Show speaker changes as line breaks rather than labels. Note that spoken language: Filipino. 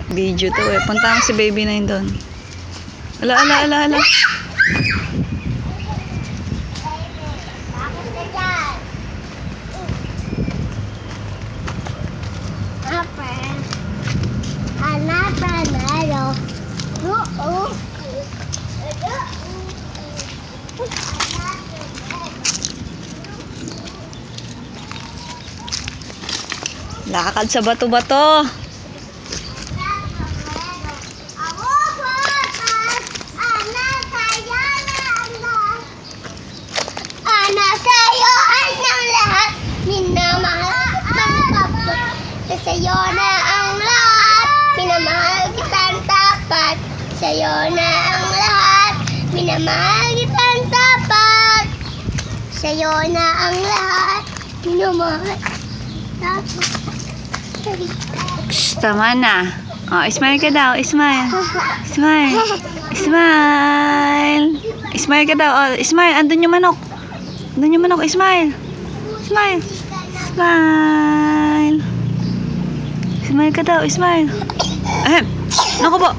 Video to eh. Punta si baby na yun doon. Ala. Lakad sa bato-bato.
Sa'yo na ang lahat, minamahal kitang tapat. Sa'yo na ang lahat, minamahal kitang tapat. Sa'yo na ang lahat, minamahal tapat.
Shh, tama na. Oh, smile ka daw. Smile. Smile ka daw. Oh, smile. Andun yung manok. Smile. Smile ka daw. Smile. Naku po.